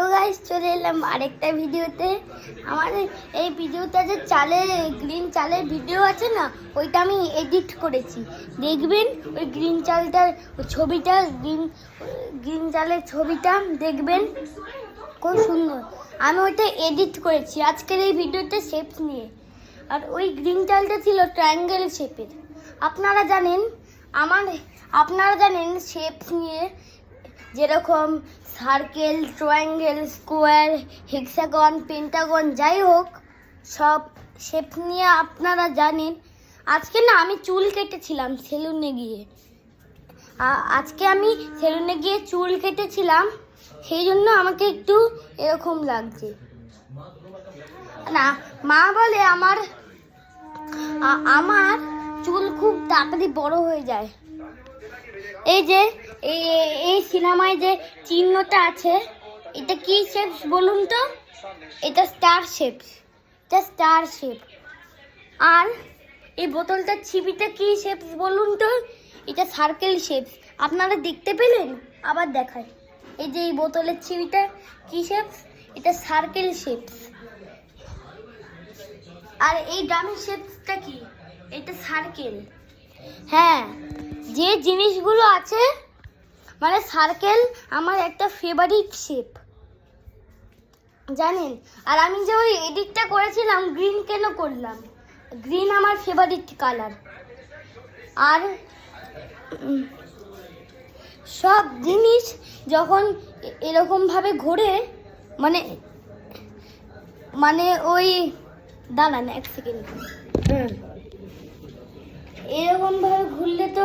তো গাইস চলে এলাম আরেকটা ভিডিওতে। আমার এই ভিডিওটা যে গ্রিন চালের ভিডিও আছে না, ওইটা আমি এডিট করেছি। দেখবেন ওই গ্রিন চালটার ছবিটা, গ্রিন চালের ছবিটা দেখবেন, খুব সুন্দর। আমি ওইটা এডিট করেছি আজকের এই ভিডিওতে শেপস নিয়ে। আর ওই গ্রিন চালটা ছিল ট্রায়াঙ্গেল শেপের। আপনারা জানেন শেপস নিয়ে, যেরকম circle, triangle, square, hexagon, Pentagon, যাই হোক সব শেপ নিয়ে আপনারা জানেন। আজকে না আমি চুল কেটেছিলাম সেলুনে গিয়ে। চুল কেটেছিলাম, সেই জন্য আমাকে একটু এরকম লাগছে। না, মা বলে আমার চুল খুব তাড়াতাড়ি বড় হয়ে যায়। এই যে এই সিনেমায় যে চিহ্নটা আছে, এটা কি শেপ বলুন তো? এটা স্টার শেপ। আর এই বোতলটার ছিপিটা কি শেপ বলুন তো? এটা সার্কেল শেপ। আপনারা দেখতে পেলেন? আবার দেখায়, এই যে এই বোতলের ছিপিটা কি শেপ? এটা সার্কেল শেপ। আর এই ড্রামের শেপটা কি? এটা সার্কেল। হ্যাঁ, যে জিনিসগুলো আছে, মানে সার্কেল আমার একটা ফেভারিট শেপ, জানেন। আর আমি যে ওই এডিটটা করেছিলাম, গ্রিন কেন করলাম? গ্রিন আমার ফেভারিট কালার। আর সব জিনিস যখন এরকম ভাবে ঘোরে, মানে ওই দাঁড়ান এক সেকেন্ড, এরকম ভাবে ঘুরলে তো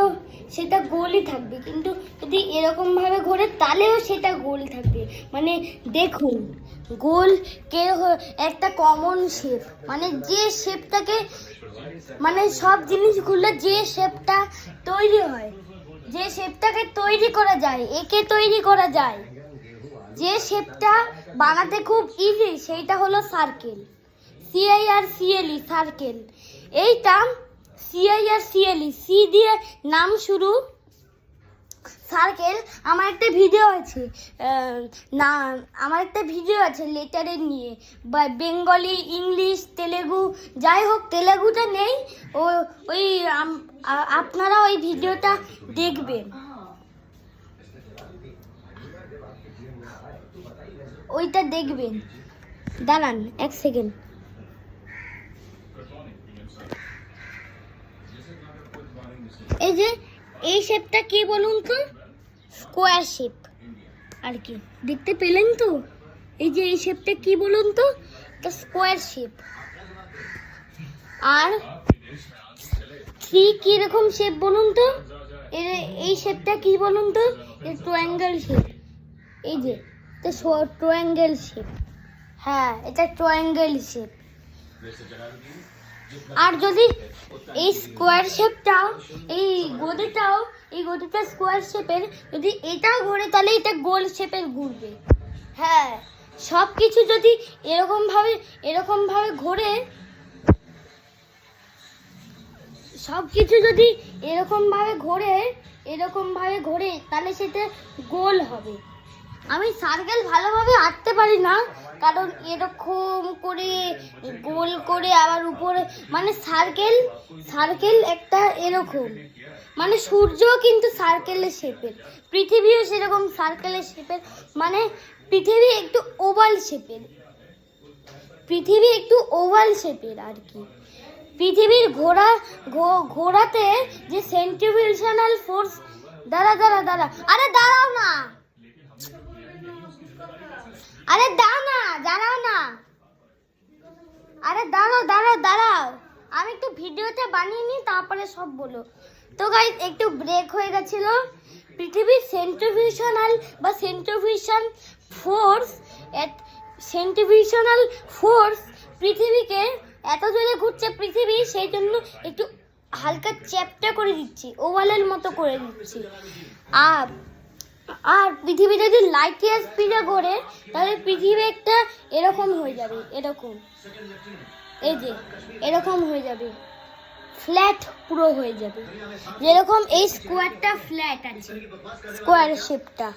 সেটা গোলই থাকবে, কিন্তু যদি এরকম ভাবে ঘোরে তাহলেও সেটা গোল থাকবে। মানে দেখুন, গোল একটা কমন শেপ, মানে যে শেপটাকে, মানে সব জিনিসগুলো যে শেপটা তৈরি হয়, যে শেপটাকে তৈরি করা যায়, একে তৈরি করা যায়, যে শেপটা বানাতে খুব ইজি, সেইটা হলো সার্কেল। CIRCLE, circle. এইটা CIRCLE, সি দিয়ে নাম শুরু, সার্কেল। আমার একটা ভিডিও আছে লেটারের নিয়ে, বা বেঙ্গলি, ইংলিশ, তেলেগু, যাই হোক, তেলেগুটা নেই। আপনারা ওই ভিডিওটা দেখবেন, ওইটা দেখবেন। দাঁড়ান এক সেকেন্ড। এই যে এই শেপটা কি বলুন তো? স্কোয়ার শেপ আর কি। দেখতে পেলেন তো? এই যে এই শেপটা কি বলুন তো? এটা স্কোয়ার শেপ। আর থ্রি কি রকম শেপ বলুন তো? এই শেপটা কি বলুন তো? এটা ট্রায়াঙ্গেল শেপ। এই যে এটা ট্রায়াঙ্গেল শেপ। হ্যাঁ, এটা ট্রায়াঙ্গেল শেপ। আর যদি এই স্কোয়ার শেপটাও, এই গদিটা স্কোয়ার শেপের, যদি এটাও ঘোরে তাহলে এটা গোল শেপের ঘুরবে। হ্যাঁ, সব কিছু যদি এরকম ভাবে ঘোরে, তাহলে সেটা গোল হবে। আমি সার্কেল ভালোভাবে আঁকতে পারি না, কারণ এরকম করে গোল করে আবার উপরে, মানে সার্কেল একটা এরকম, মানে সূর্যও কিন্তু সার্কেলের শেপের, পৃথিবীও সেরকম সার্কেলের শেপের, মানে পৃথিবী একটু ওভাল শেপের আর কি। পৃথিবীর ঘোরাতে যে সেন্ট্রিফিউগাল ফোর্স, দাঁড়া, আরে দাঁড়াও না, দাঁড়াও, আমি একটু ভিডিওতে বানিয়ে নিই, তারপরে সব বলো। তো গাইস, একটু ব্রেক হয়ে গেছিল। পৃথিবীর সেন্ট্রিফিউগাল ফোর্স পৃথিবীকে এত জোরে ঘুরছে, পৃথিবী সেই জন্য একটু হালকা চ্যাপ্টা করে দিচ্ছি, ওভালের মতো করে দিচ্ছি। আর পৃথিবী যদি লাইট ইয়ার স্পিডে ঘোরে, তাহলে পৃথিবী একটা এরকম হয়ে যাবে, এই যে এরকম হয়ে যাবে, ফ্ল্যাট পুরো হয়ে যাবে। যেরকম এই স্কোয়ারটা ফ্ল্যাট আছে, স্কোয়ার শেপটা।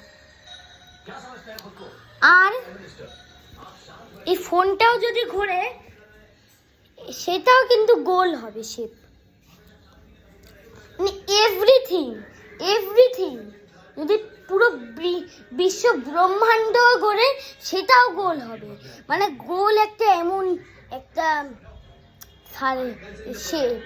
আর এই ফোনটাও যদি ঘোরে সেটাও কিন্তু গোল হবে শেপ, মানে এভরিথিং যদি পুরো বিশ্ব ব্রহ্মাণ্ড ঘোরে সেটাও গোল হবে, মানে গোল একটা এমন একটা শেপ।